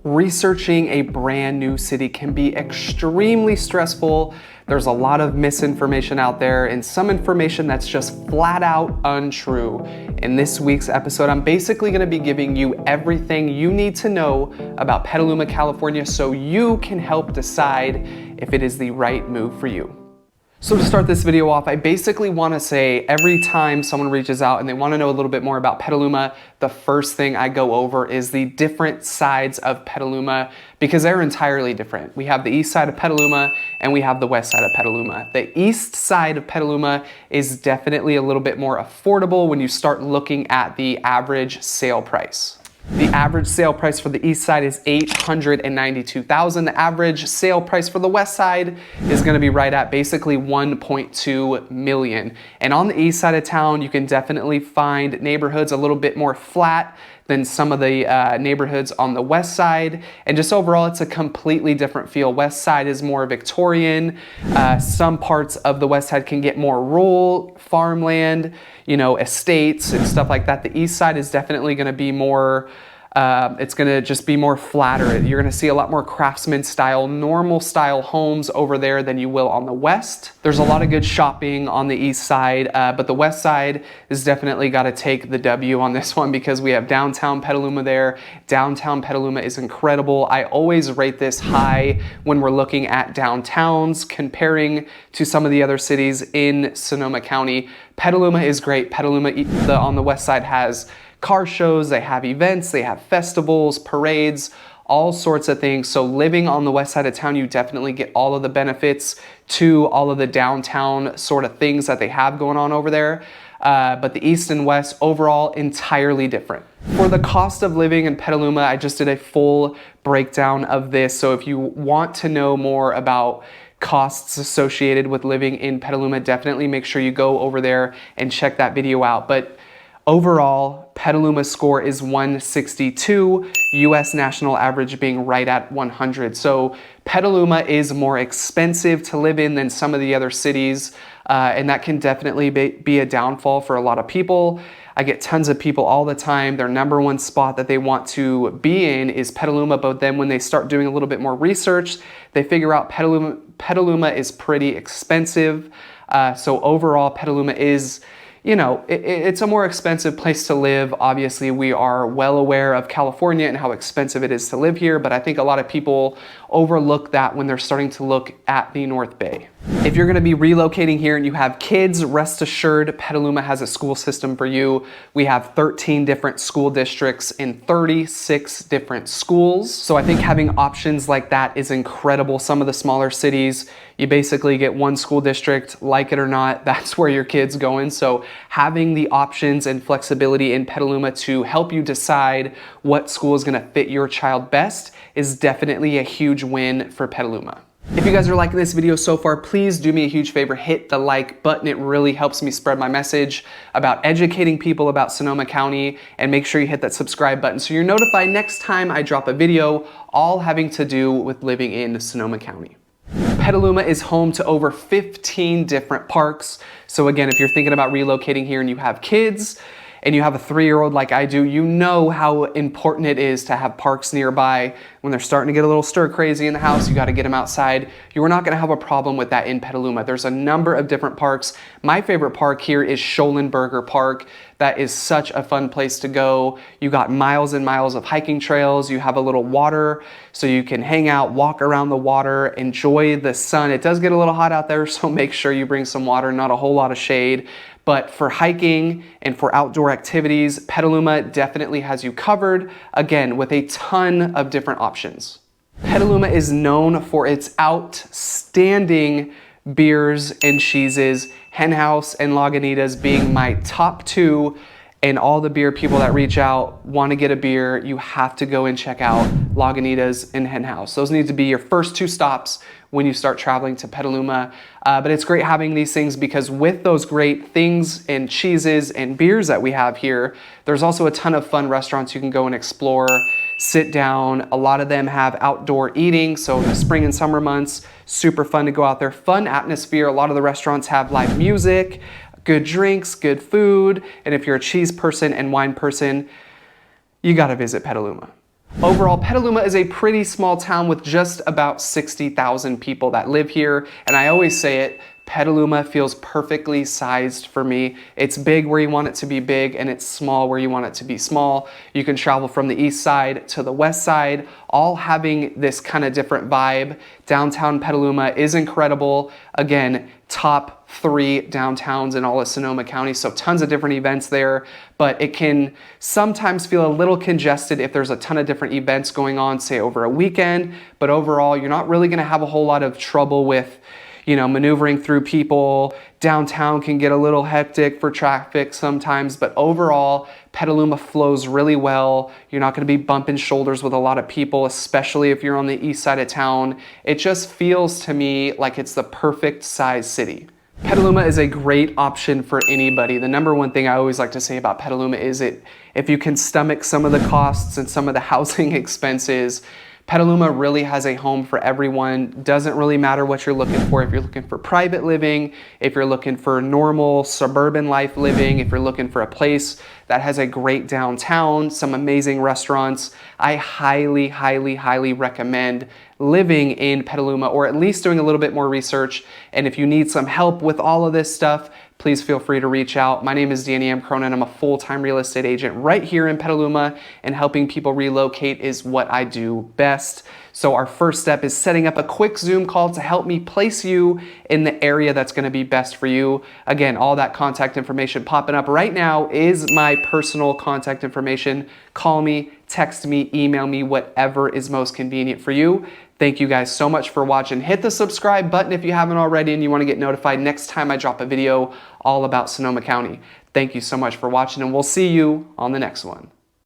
Researching a brand new city can be extremely stressful. There's a lot of misinformation out there and some information that's just flat out untrue. In this week's episode, I'm basically gonna be giving you everything you need to know about Petaluma, California, so you can help decide if it is the right move for you. So to start this video off, I basically want to say every time someone reaches out and they want to know a little bit more about Petaluma, the first thing I go over is the different sides of Petaluma because they're entirely different. We have the east side of Petaluma and we have the west side of Petaluma. The east side of Petaluma is definitely a little bit more affordable when you start looking at the average sale price. The average sale price for the east side is $892,000. The average sale price for the west side is going to be right at basically $1.2 million. And on the east side of town, you can definitely find neighborhoods a little bit more flat than some of the neighborhoods on the west side. And just overall, it's a completely different feel. West side is more Victorian. Some parts of the west side can get more rural, farmland, you know, estates and stuff like that. The east side is definitely gonna be more, it's gonna just be more flatter. You're gonna see a lot more craftsman style, normal style homes over there than you will on the west. There's a lot of good shopping on the east side, but the west side is definitely gotta take the W on this one because we have downtown Petaluma there. Downtown Petaluma is incredible. I always rate this high when we're looking at downtowns, comparing to some of the other cities in Sonoma County. Petaluma is great. Petaluma on the west side has car shows, they have events, they have festivals, parades, all sorts of things. So living on the west side of town, you definitely get all of the benefits to all of the downtown sort of things that they have going on over there. But the east and west overall entirely different. For the cost of living in Petaluma, I just did a full breakdown of this. So if you want to know more about costs associated with living in Petaluma, definitely make sure you go over there and check that video out. But overall, Petaluma's score is 162, US national average being right at 100. So Petaluma is more expensive to live in than some of the other cities, and that can definitely be a downfall for a lot of people. I get tons of people all the time, their number one spot that they want to be in is Petaluma, but then when they start doing a little bit more research, they figure out Petaluma is pretty expensive. So overall, Petaluma is, you know, it's a more expensive place to live. Obviously, we are well aware of California and how expensive it is to live here, but I think a lot of people overlook that when they're starting to look at the North Bay. If you're gonna be relocating here and you have kids, rest assured Petaluma has a school system for you. We have 13 different school districts in 36 different schools. So I think having options like that is incredible. Some of the smaller cities, you basically get one school district, like it or not, that's where your kid's going. So having the options and flexibility in Petaluma to help you decide what school is gonna fit your child best is definitely a huge win for Petaluma. If you guys are liking this video so far, please do me a huge favor, hit the like button. It really helps me spread my message about educating people about Sonoma County, and make sure you hit that subscribe button so you're notified next time I drop a video all having to do with living in Sonoma County. Petaluma is home to over 15 different parks. So again, if you're thinking about relocating here and you have kids, and you have a 3-year-old like I do, you know how important it is to have parks nearby. When they're starting to get a little stir crazy in the house, you gotta get them outside. You are not gonna have a problem with that in Petaluma. There's a number of different parks. My favorite park here is Schollenberger Park. That is such a fun place to go. You got miles and miles of hiking trails. You have a little water so you can hang out, walk around the water, enjoy the sun. It does get a little hot out there, so make sure you bring some water, not a whole lot of shade. But for hiking and for outdoor activities, Petaluma definitely has you covered, again, with a ton of different options. Petaluma is known for its outstanding beers and cheeses, Hen House and Lagunitas being my top two. And all the beer people that reach out want to get a beer, you have to go and check out Lagunitas and Hen House. Those need to be your first two stops when you start traveling to Petaluma. But it's great having these things because with those great things and cheeses and beers that we have here, there's also a ton of fun restaurants you can go and explore, sit down. A lot of them have outdoor eating. So in the spring and summer months, super fun to go out there. Fun atmosphere. A lot of the restaurants have live music, good drinks, good food. And if you're a cheese person and wine person, you gotta visit Petaluma. Overall, Petaluma is a pretty small town with just about 60,000 people that live here. And I always say it, Petaluma feels perfectly sized for me. It's big where you want it to be big, and it's small where you want it to be small. You can travel from the east side to the west side, all having this kind of different vibe. Downtown Petaluma is incredible. Again, top 3 downtowns in all of Sonoma County, so tons of different events there, but it can sometimes feel a little congested if there's a ton of different events going on, say over a weekend, but overall, you're not really gonna have a whole lot of trouble with maneuvering through people. Downtown can get a little hectic for traffic sometimes, but overall, Petaluma flows really well. You're not gonna be bumping shoulders with a lot of people, especially if you're on the east side of town. It just feels to me like it's the perfect size city. Petaluma is a great option for anybody. The number one thing I always like to say about Petaluma is if you can stomach some of the costs and some of the housing expenses, Petaluma really has a home for everyone. Doesn't really matter what you're looking for. If you're looking for private living, if you're looking for normal suburban life living, if you're looking for a place that has a great downtown, some amazing restaurants, I highly, highly, highly recommend living in Petaluma, or at least doing a little bit more research. And if you need some help with all of this stuff, please feel free to reach out. My name is Danny Cronin. I'm a full-time real estate agent right here in Petaluma, and helping people relocate is what I do best. So our first step is setting up a quick Zoom call to help me place you in the area that's gonna be best for you. Again, all that contact information popping up right now is my personal contact information. Call me, text me, email me, whatever is most convenient for you. Thank you guys so much for watching. Hit the subscribe button if you haven't already and you want to get notified next time I drop a video all about Sonoma County. Thank you so much for watching, and we'll see you on the next one.